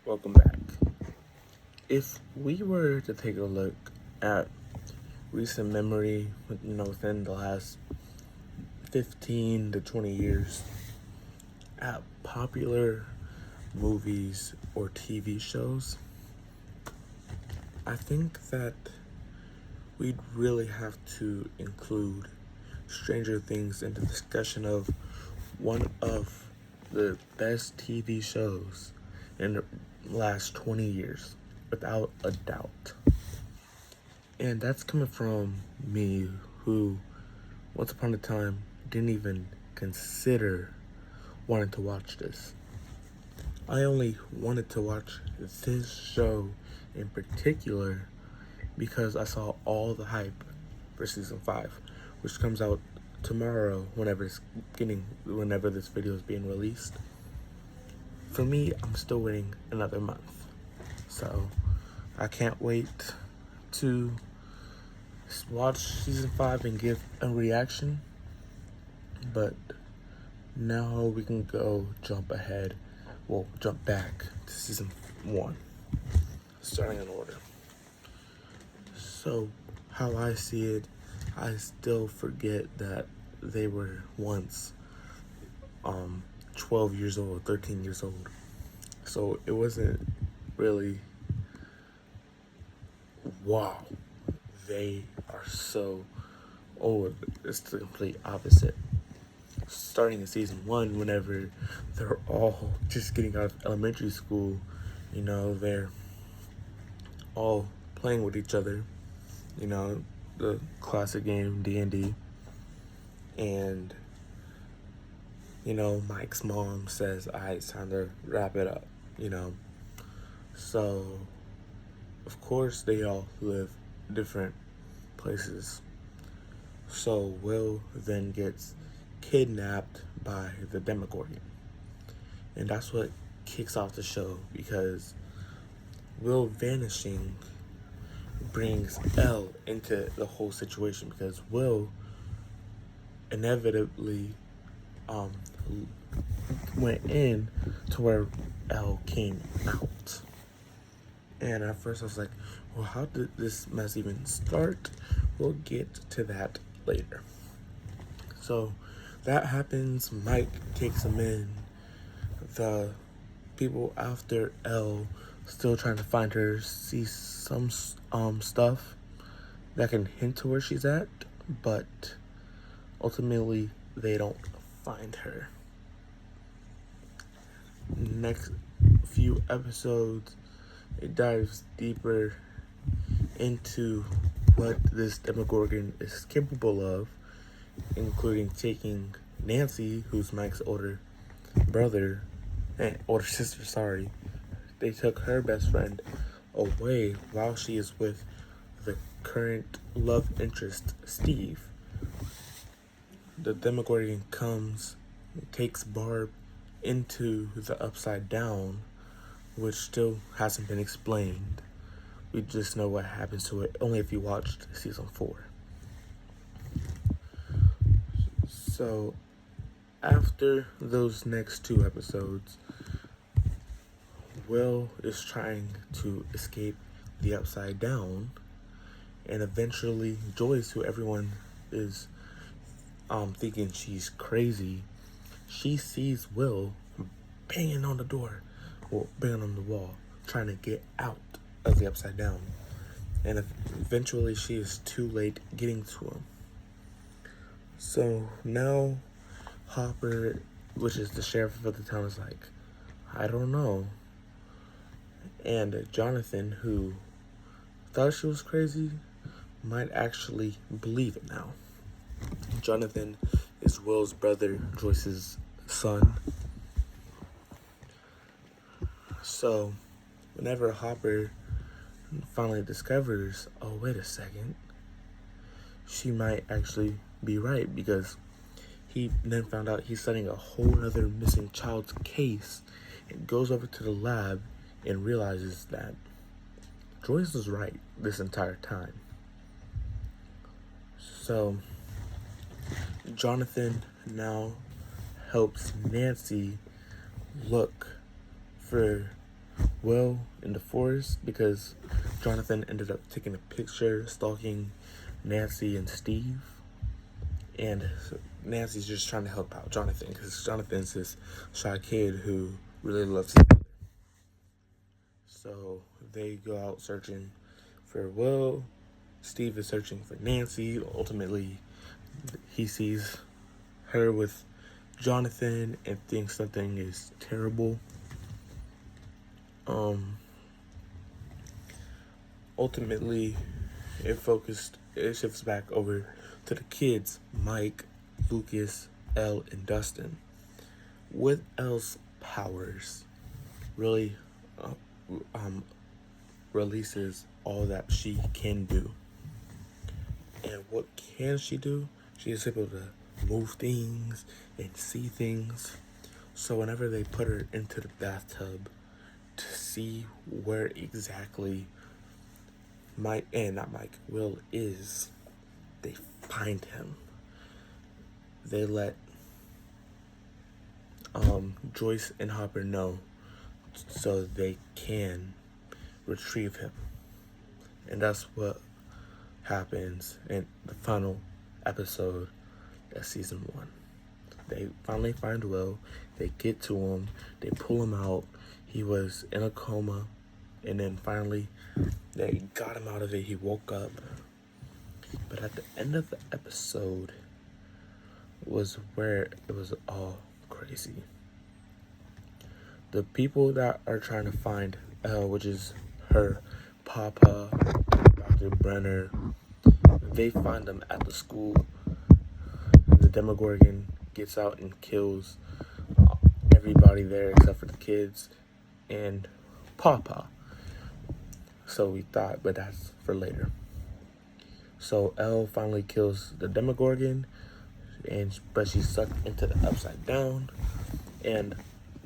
Welcome back. If we were to take a look at recent memory, within the last 15 to 20 years, at popular movies or TV shows, I think that we'd really have to include Stranger Things in the discussion of one of the best TV shows in the last 20 years, without a doubt. And that's coming from me, who once upon a time didn't even consider wanting to watch this. I only wanted to watch this show in particular because I saw all the hype for season 5, which comes out tomorrow whenever this video is being released. For me, I'm still waiting another month. So I can't wait to watch season 5 and give a reaction. But now we can jump back to season 1, starting in order. So how I see it, I still forget that they were once 12 years old, 13 years old. So it wasn't really, wow, they are so old. It's the complete opposite. Starting in season 1, whenever they're all just getting out of elementary school, they're all playing with each other, the classic game D&D, and Mike's mom says, "All right, it's time to wrap it up," So of course they all live different places. So Will then gets kidnapped by the Demogorgon, and that's what kicks off the show, because Will vanishing brings Elle into the whole situation, because Will inevitably went in to where Elle came out. And at first I was like, well, how did this mess even start? We'll get to that later. So that happens. Mike takes him in. The people after Elle still trying to find her, see some stuff that can hint to where she's at, but ultimately they don't find her. Next few episodes, it dives deeper into what this Demogorgon is capable of, including taking Nancy, who's Mike's older sister, sorry. They took her best friend away while she is with the current love interest, Steve. The Demogorgon comes and takes Barb into the Upside Down, which still hasn't been explained. We just know what happens to it only if you watched season 4. So after those next 2 episodes, Will is trying to escape the Upside Down, and eventually Joyce, who everyone is thinking she's crazy, she sees Will banging on the wall, trying to get out of the Upside Down. And eventually she is too late getting to him. So now Hopper, which is the sheriff of the town, is like, I don't know. And Jonathan, who thought she was crazy, might actually believe it now. Jonathan is Will's brother, Joyce's son. So whenever Hopper finally discovers, oh, wait a second, she might actually be right, because he then found out he's studying a whole other missing child's case, and goes over to the lab and realizes that Joyce was right this entire time. So Jonathan now helps Nancy look for Will in the forest because Jonathan ended up taking a picture stalking Nancy and Steve. And Nancy's just trying to help out Jonathan because Jonathan's this shy kid who really loves his brother. So they go out searching for Will. Steve is searching for Nancy. Ultimately, he sees her with Jonathan and thinks something is terrible. Ultimately, it shifts back over to the kids, Mike, Lucas, Elle, and Dustin. With Elle's powers, really releases all that she can do. And what can she do? She is able to move things and see things. So whenever they put her into the bathtub to see where exactly Will is, they find him. They let Joyce and Hopper know so they can retrieve him. And that's what happens in the final episode of season 1. They finally find Will, they get to him, they pull him out. He was in a coma, and then finally they got him out of it. He woke up. But at the end of the episode was where it was all crazy. The people that are trying to find Elle, which is her papa, Dr. Brenner, they find them at the school. The Demogorgon gets out and kills everybody there except for the kids and Papa. So we thought, but that's for later. So Elle finally kills the Demogorgon, but she's sucked into the Upside Down. And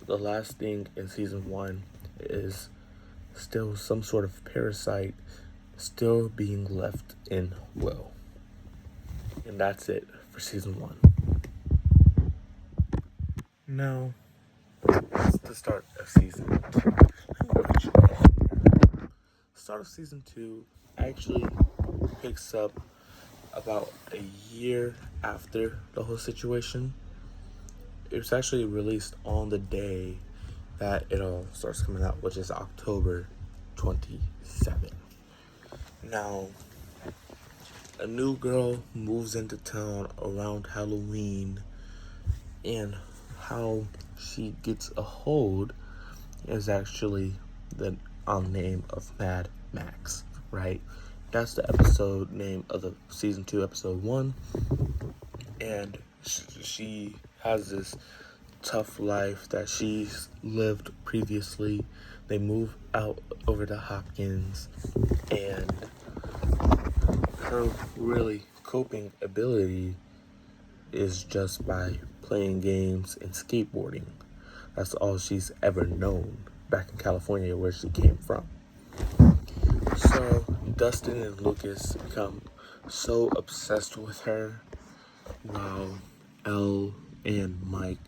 the last thing in season 1 is still some sort of parasite still being left in Will. And that's it for season 1. Now, that's the start of season 2. Start of season 2 actually picks up about a year after the whole situation. It was actually released on the day that it all starts coming out, which is October 27. Now, a new girl moves into town around Halloween, and how she gets a hold is actually the name of Mad Max, right? That's the episode name of the season 2, episode 1. And she has this tough life that she's lived previously. They move out over to Hopkins, and her really coping ability is just by playing games and skateboarding. That's all she's ever known back in California, where she came from. So Dustin and Lucas become so obsessed with her, while Elle and Mike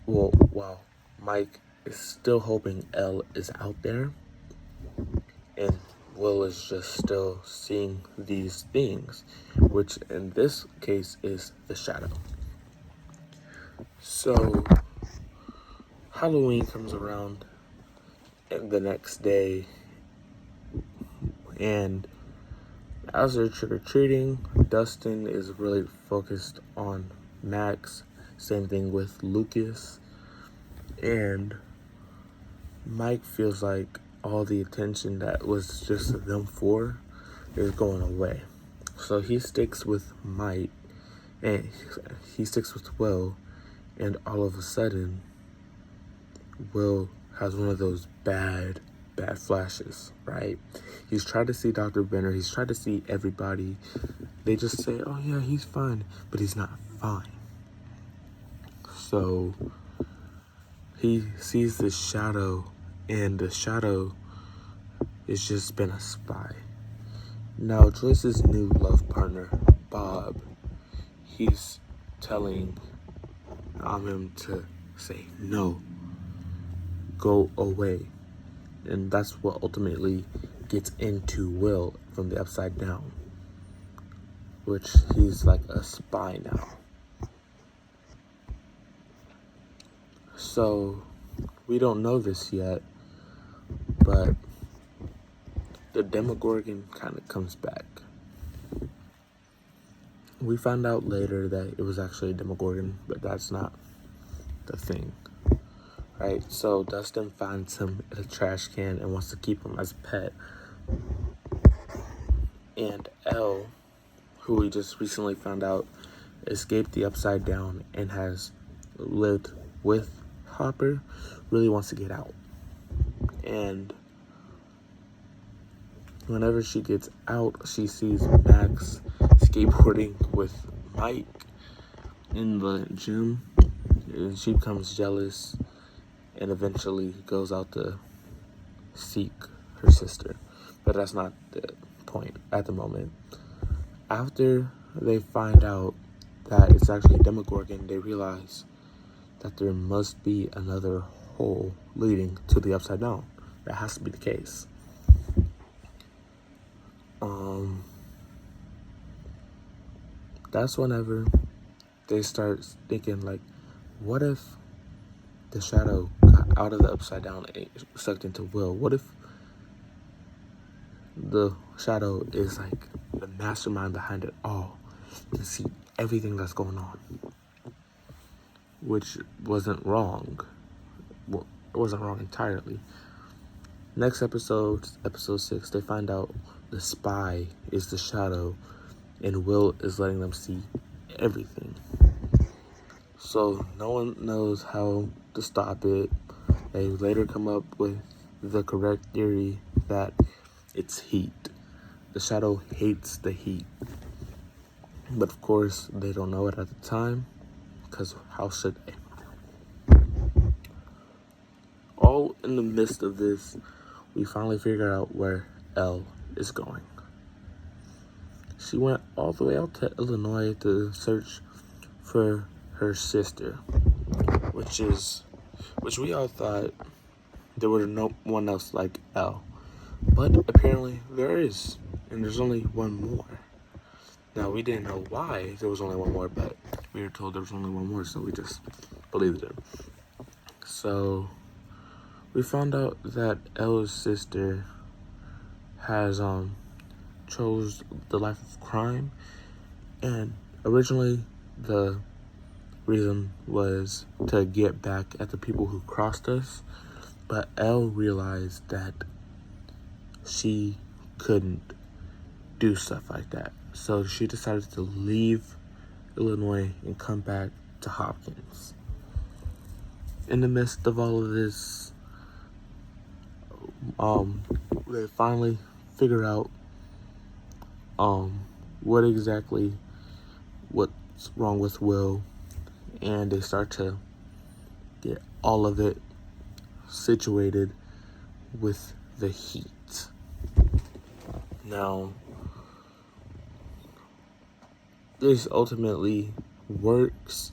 while Mike is still hoping Elle is out there, and Will is just still seeing these things, which in this case is the shadow. So Halloween comes around and the next day, and as they're trick-or-treating, Dustin is really focused on Max. Same thing with Lucas. And Mike feels like all the attention that was just them four is going away. So he sticks with Mike, and he sticks with Will, and all of a sudden, Will has one of those bad flashes, right? He's tried to see Dr. Brenner, he's tried to see everybody. They just say, oh yeah, he's fine, but he's not fine. So he sees this shadow, and the shadow has just been a spy. Now Joyce's new love partner, Bob, he's telling him to say, no, go away. And that's what ultimately gets into Will from the Upside Down, which he's like a spy now. So we don't know this yet, but the Demogorgon kind of comes back. We found out later that it was actually a Demogorgon, but that's not the thing, right? So Dustin finds him in a trash can and wants to keep him as a pet. And Elle, who we just recently found out escaped the Upside Down and has lived with Hopper, really wants to get out. And whenever she gets out, she sees Max skateboarding with Mike in the gym, and she becomes jealous and eventually goes out to seek her sister. But that's not the point at the moment. After they find out that it's actually a Demogorgon, they realize that there must be another hole leading to the Upside Down. That has to be the case. That's whenever they start thinking, like, what if the shadow got out of the Upside Down and sucked into Will? What if the shadow is like the mastermind behind it all, to see everything that's going on? Which wasn't wrong. Well, it wasn't wrong entirely. Next episode, episode 6, they find out the spy is the shadow, and Will is letting them see everything. So no one knows how to stop it. They later come up with the correct theory that it's heat. The shadow hates the heat. But of course, they don't know it at the time, because how should they? All in the midst of this, we finally figure out where Elle is going. She went all the way out to Illinois to search for her sister, which we all thought there was no one else like Elle. But apparently there is, and there's only one more. Now, we didn't know why there was only one more, but we were told there was only one more, so we just believed it. So we found out that Elle's sister has chose the life of crime, and originally the reason was to get back at the people who crossed us, but Elle realized that she couldn't do stuff like that, so she decided to leave Illinois and come back to Hopkins. In the midst of all of this, they finally figure out what's wrong with Will, and they start to get all of it situated with the heat. Now, this ultimately works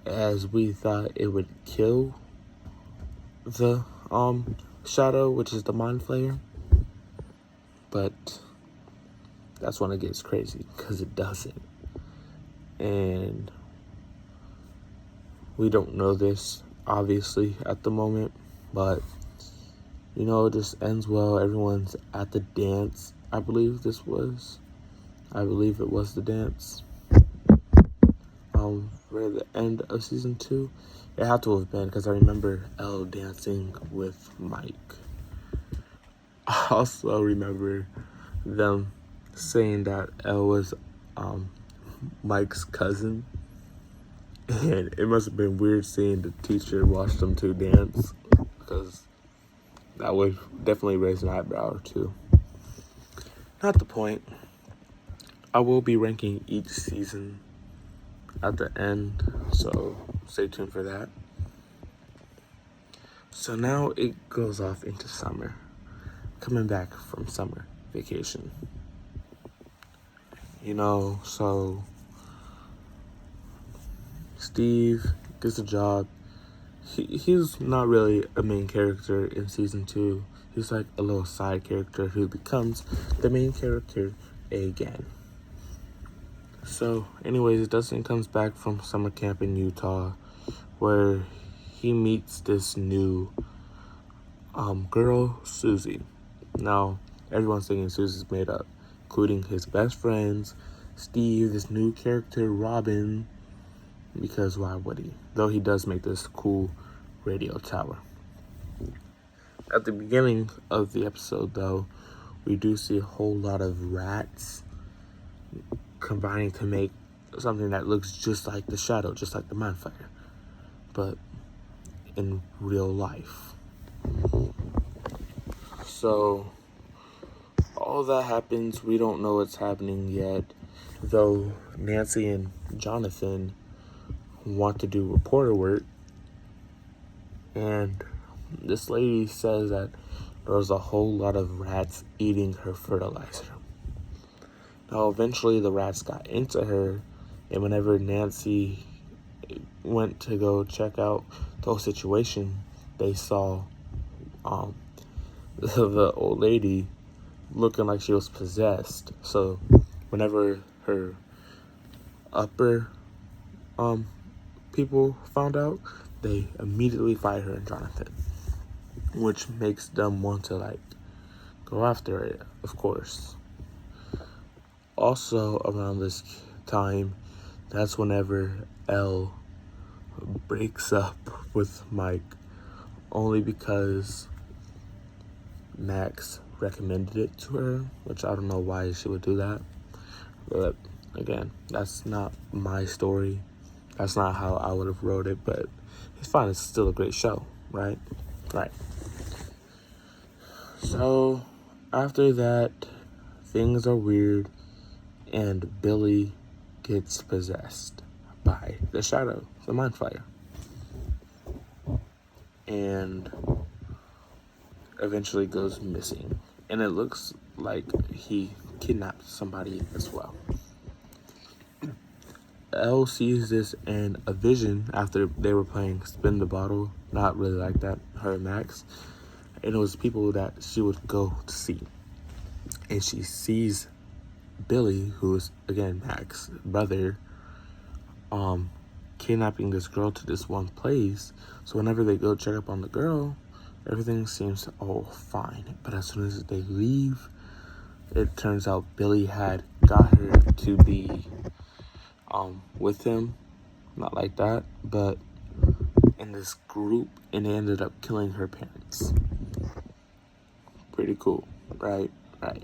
as we thought it would kill the shadow, which is the mind flayer, but that's when it gets crazy, because it doesn't. And we don't know this obviously at the moment, but it just ends well. Everyone's at the dance. I believe it was the dance for the end of season 2. It had to have been, because I remember Elle dancing with Mike. I also remember them saying that Elle was Mike's cousin, and it must have been weird seeing the teacher watch them two dance, because that would definitely raise an eyebrow or two. Not the point. I will be ranking each season at the end, so stay tuned for that. So now it goes off into summer, coming back from summer vacation. So Steve gets a job. he's not really a main character in season 2. He's like a little side character who becomes the main character again. So, anyways, Dustin comes back from summer camp in Utah, where he meets this new girl, Susie. Now, everyone's thinking Susie's made up, including his best friends, Steve, this new character, Robin, because why would he? Though he does make this cool radio tower. At the beginning of the episode, though, we do see a whole lot of rats combining to make something that looks just like the Shadow, just like the Mind Flayer, but in real life. So, all that happens, we don't know what's happening yet, though Nancy and Jonathan want to do reporter work, and this lady says that there was a whole lot of rats eating her fertilizer. Now, eventually the rats got into her, and whenever Nancy went to go check out the whole situation, they saw the old lady looking like she was possessed. So whenever her upper people found out, they immediately fired her and Jonathan, which makes them want to go after it, of course. Also around this time, that's whenever Elle breaks up with Mike, only because Max recommended it to her, which I don't know why she would do that. But again, that's not my story. That's not how I would have wrote it, but it's fine. It's still a great show, right? Right. So after that, things are weird, and Billy gets possessed by the Shadow, the Mind Flayer, and eventually goes missing. And it looks like he kidnapped somebody as well. Elle sees this in a vision after they were playing Spin the Bottle. Not really like that, her and Max. And it was people that she would go to see. And she sees Billy, who is, again, Max's brother, kidnapping this girl to this one place. So whenever they go check up on the girl, everything seems all fine. But as soon as they leave, it turns out Billy had got her to be with him. Not like that, but in this group, and they ended up killing her parents. Pretty cool, right? Right.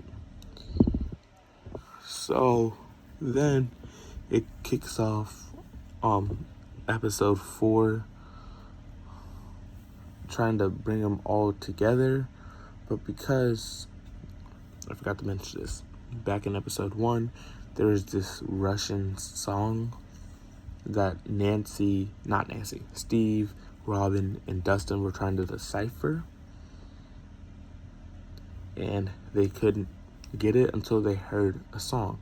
So then it kicks off episode 4, trying to bring them all together, but because I forgot to mention this, back in episode 1, there was this Russian song that Steve, Robin, and Dustin were trying to decipher, and they couldn't get it until they heard a song.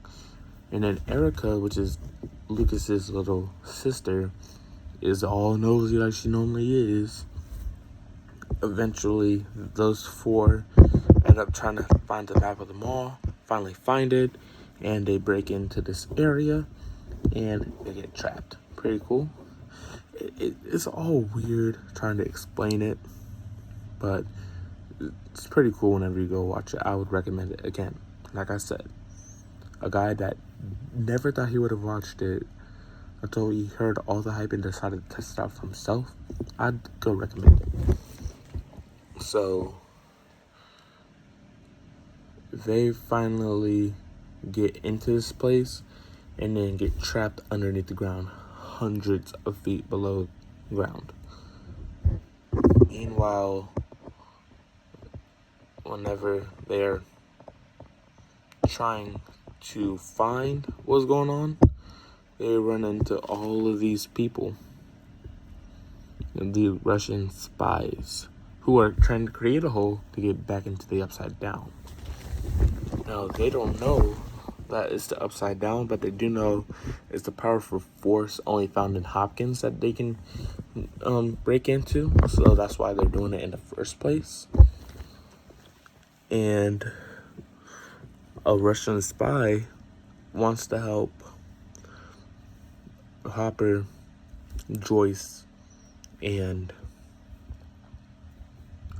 And then Erica, which is Lucas's little sister, is all nosy like she normally is. Eventually, those 4 end up trying to find the map of the mall, finally find it, and they break into this area, and they get trapped. Pretty cool. It's all weird trying to explain it, but it's pretty cool whenever you go watch it. I would recommend it again. Like I said, a guy that never thought he would have watched it until he heard all the hype and decided to test it out for himself, I'd go recommend it. So they finally get into this place and then get trapped underneath the ground, hundreds of feet below ground. Meanwhile, whenever they're trying to find what's going on, they run into all of these people, the Russian spies, who are trying to create a hole to get back into the Upside Down. Now, they don't know that it's the Upside Down, but they do know it's the powerful force only found in Hopkins that they can break into, so that's why they're doing it in the first place. And a Russian spy wants to help Hopper, Joyce, and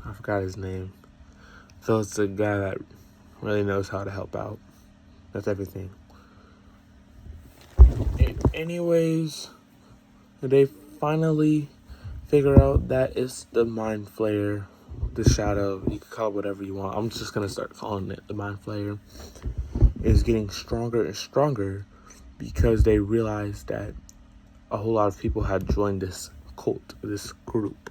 I forgot his name. So it's a guy that really knows how to help out. That's everything. Anyways, they finally figure out that it's the Mind Flayer, the Shadow. You can call it whatever you want. I'm just gonna start calling it the Mind Flayer. Is getting stronger and stronger because they realized that a whole lot of people had joined this cult, this group.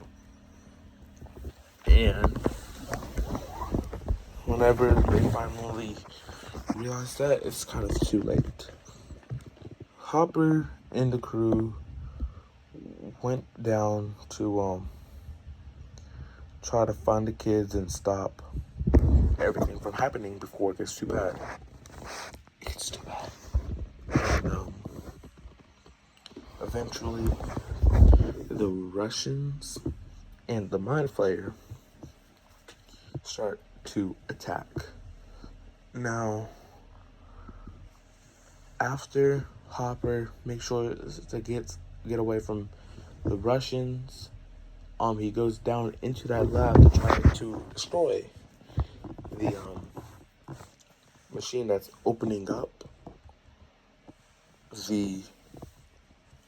And whenever they finally realize that, it's kind of too late. Hopper and the crew went down to try to find the kids and stop everything from happening before it gets too bad. It gets too bad. And eventually, the Russians and the Mind Flayer start to attack. Now, after Hopper makes sure to get away from the Russians, he goes down into that lab to try to destroy the machine that's opening up the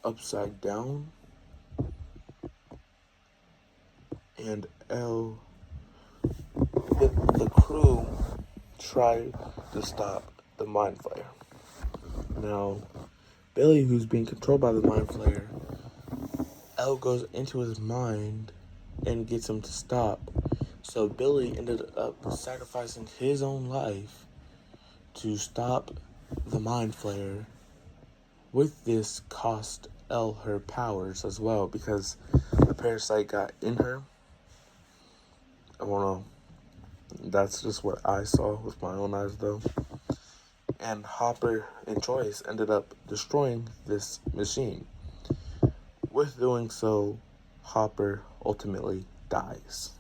Upside Down, and the crew try to stop the Mind Flayer. Now, Billy, who's being controlled by the Mind Flayer, Elle goes into his mind and gets him to stop. So Billy ended up sacrificing his own life to stop the Mind Flayer. With this, cost Elle her powers as well, because the parasite got in her. That's just what I saw with my own eyes, though. And Hopper and Joyce ended up destroying this machine. With doing so, Hopper ultimately dies.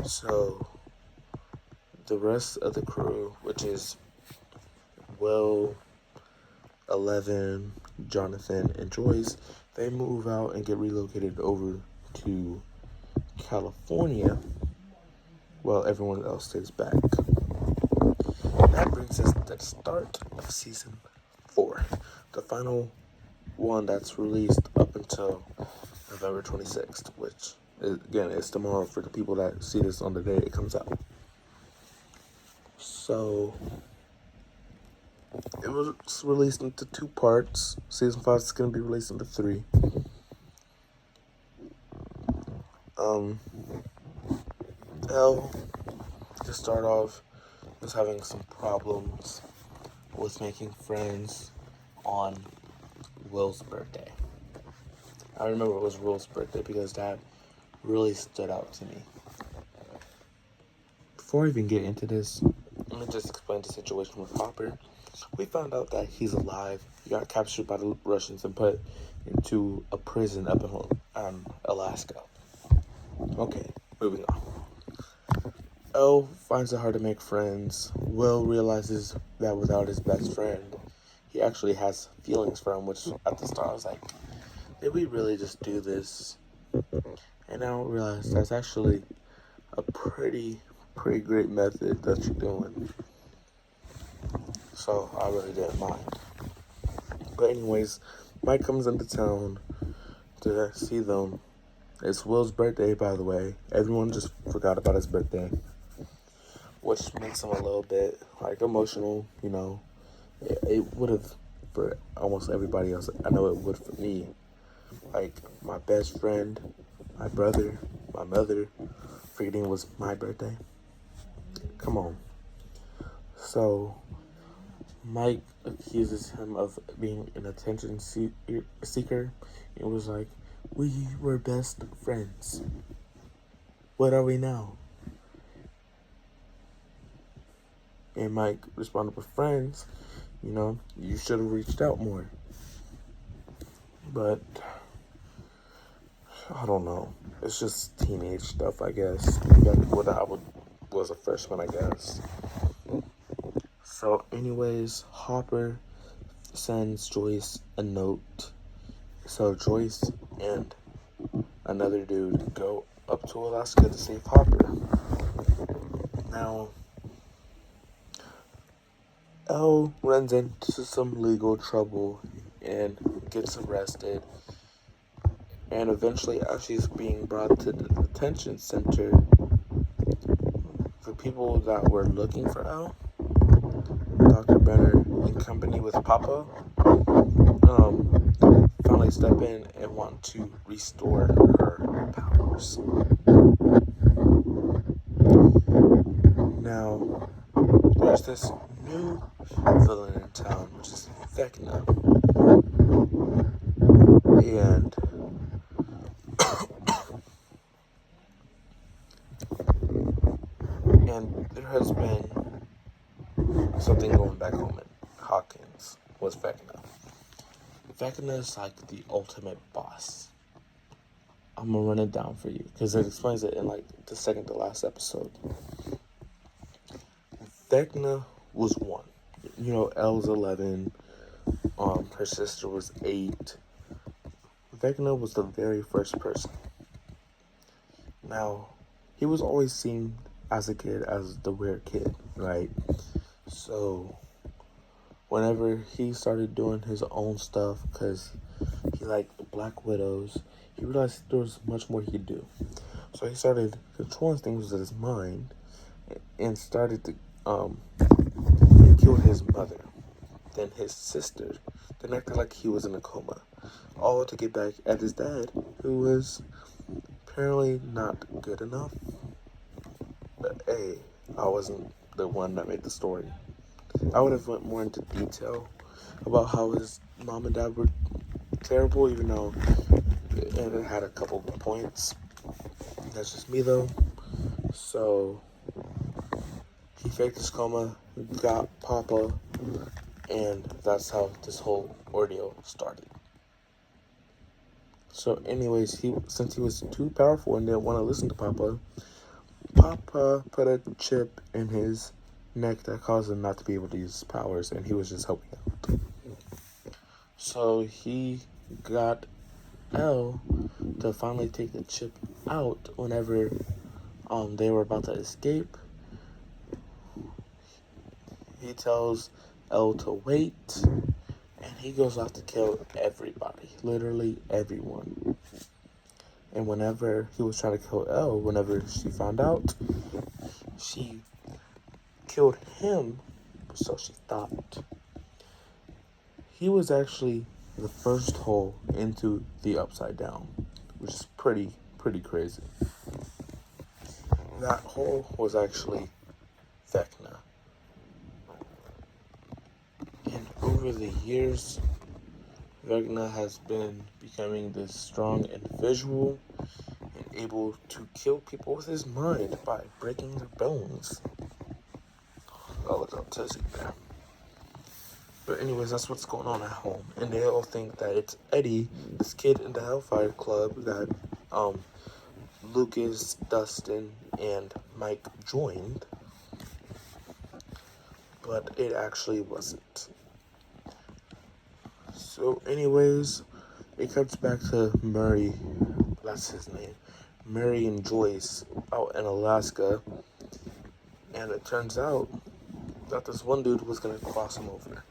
So, the rest of the crew, which is Will, Eleven, Jonathan, and Joyce, they move out and get relocated over to California while everyone else stays back. And that brings us to the start of season 4, the final one that's released up until November 26th, which again is tomorrow for the people that see this on the day it comes out. So it was released into 2 parts. Season 5 is going to be released into 3. Elle, to start off, was having some problems with making friends on Will's birthday. I remember it was Will's birthday because that really stood out to me. Before I even get into this, let me just explain the situation with Hopper. We found out that he's alive. He got captured by the Russians and put into a prison up in Alaska. Okay, moving on. Elle finds it hard to make friends. Will realizes that without his best friend, he actually has feelings for him, which at the start I was like, did we really just do this? And now I realize that's actually a pretty great method that you're doing. So I really didn't mind. But anyways, Mike comes into town to see them. It's Will's birthday, by the way. Everyone just forgot about his birthday, which makes him a little bit emotional. It would have for almost everybody else. I know it would for me. My best friend, my brother, my mother, forgetting it was my birthday. Come on. So Mike accuses him of being an attention seeker. It was like, we were best friends. What are we now? And Mike responded with friends. You should have reached out more. But I don't know. It's just teenage stuff, I guess. Back when was a freshman, I guess. So, anyways, Hopper sends Joyce a note. So Joyce and another dude go up to Alaska to save Hopper. Now, Elle runs into some legal trouble and gets arrested. And eventually, as she's being brought to the detention center, the people that were looking for Elle, Dr. Brenner, in company with Papa, finally step in and want to restore her powers. Now, there's this new villain in town, which is Vecna. And there has been something going back home in Hawkins with Vecna. Vecna is like the ultimate boss. I'm gonna run it down for you because it explains it in like the second to last episode. Vecna was 1. You know, Elle's 11. Her sister was 8. Vecna was the very first person. Now, he was always seen as a kid as the weird kid, right? So, whenever he started doing his own stuff, because he liked Black Widows, he realized there was much more he could do. So he started controlling things with his mind and started to kill his mother, then his sister, then acted like he was in a coma, all to get back at his dad, who was apparently not good enough. But hey, I wasn't the one that made the story. I would have went more into detail about how his mom and dad were terrible, even though it had a couple points. That's just me though. So he faked his coma, got Papa, and that's how this whole ordeal started. So anyways, since he was too powerful and didn't want to listen to Papa put a chip in his neck that caused him not to be able to use his powers, and he was just helping out. So he got Elle to finally take the chip out whenever they were about to escape. He tells Elle to wait, and he goes out to kill everybody, literally everyone. And whenever he was trying to kill Elle, whenever she found out, she killed him, so she thought. He was actually the first hole into the Upside Down, which is pretty crazy. That hole was actually Vecna. And over the years, Vecna has been becoming this strong individual and able to kill people with his mind by breaking their bones. Oh, look how tizzy there. But anyways, that's what's going on at home. And they all think that it's Eddie, this kid in the Hellfire Club that Lucas, Dustin, and Mike joined. But it actually wasn't. So anyways, it cuts back to Murray, that's his name, Murray and Joyce out in Alaska. And it turns out that this one dude was going to cross him over.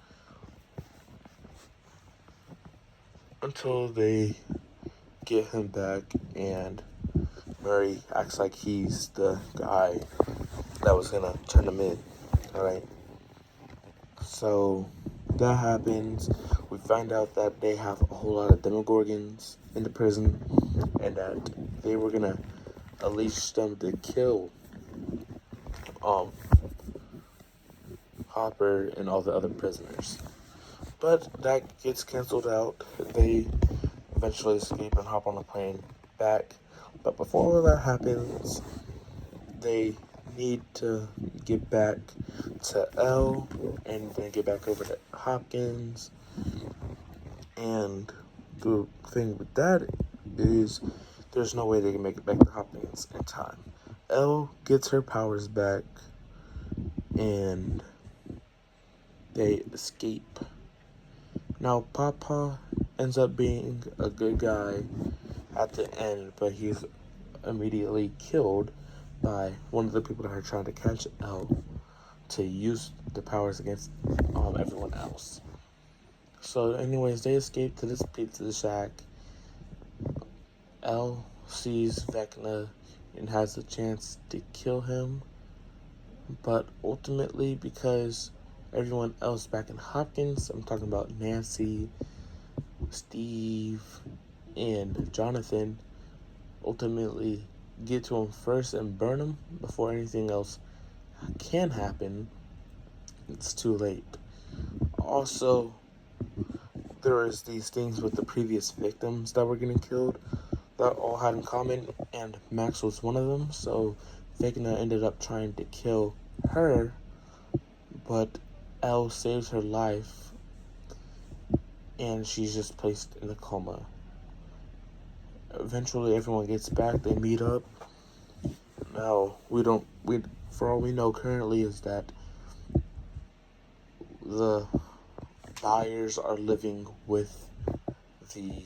Until they get him back and Murray acts like he's the guy that was gonna turn him in. Alright. So that happens. We find out that they have a whole lot of Demogorgons in the prison and that they were gonna unleash them to kill Hopper and all the other prisoners. But that gets canceled out. They eventually escape and hop on a plane back. But before all that happens, they need to get back to Elle and then get back over to Hopkins. And the thing with that is there's no way they can make it back to Hopkins in time. Elle gets her powers back, and they escape. Now, Papa ends up being a good guy at the end, but he's immediately killed by one of the people that are trying to catch Elle to use the powers against everyone else. So anyways, they escape to this pizza shack. Elle sees Vecna and has the chance to kill him, but ultimately, because everyone else back in Hopkins, I'm talking about Nancy, Steve, and Jonathan, ultimately get to him first and burn him before anything else can happen, it's too late. Also, there is these things with the previous victims that were getting killed that all had in common, and Max was one of them. So Vecna ended up trying to kill her, but Elle saves her life, and she's just placed in a coma. Eventually, everyone gets back. They meet up. Now, for all we know currently is that the Byers are living with the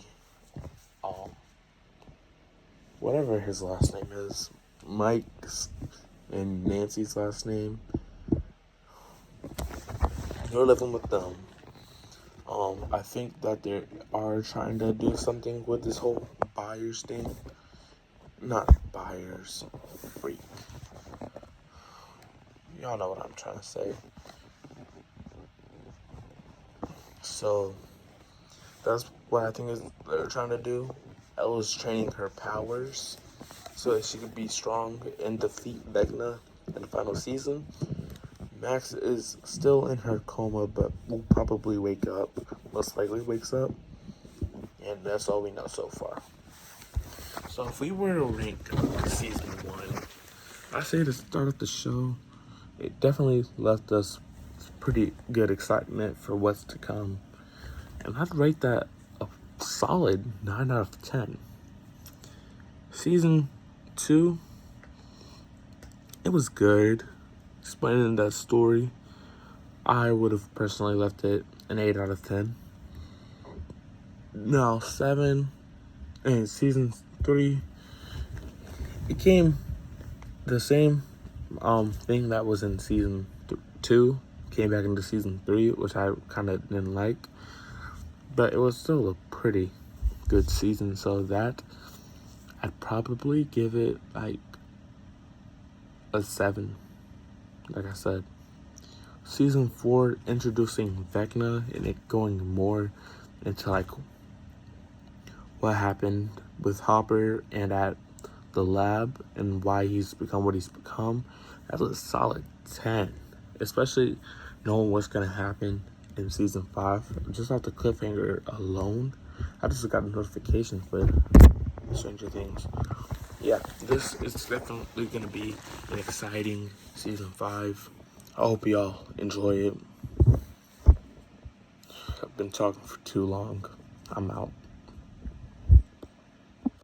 whatever his last name is, Mike's and Nancy's last name. They're living with them. I think that they are trying to do something with this whole Byers thing. Not Byers, freak. Y'all know what I'm trying to say. So that's what I think is they're trying to do. Ella's training her powers so that she could be strong and defeat Vecna in the final season. Max is still in her coma, but will probably wake up. Most likely wakes up. And that's all we know so far. So if we were to rank season 1, I say to start off the show, it definitely left us pretty good excitement for what's to come. And I'd rate that a solid 9 out of 10. Season 2, it was good. Explaining that story, I would have personally left it an 8 out of 10. Now, 7 and season 3 became the same thing that was in season 2, came back into season 3, which I kind of didn't like. But it was still a pretty good season, so that I'd probably give it like a 7. Like I said, season 4 introducing Vecna and it going more into like what happened with Hopper and at the lab and why he's become what he's become. That was a solid 10, especially knowing what's gonna happen in season 5. Just off the cliffhanger alone, I just got a notification for Stranger Things. Yeah, this is definitely going to be an exciting season 5. I hope y'all enjoy it. I've been talking for too long. I'm out.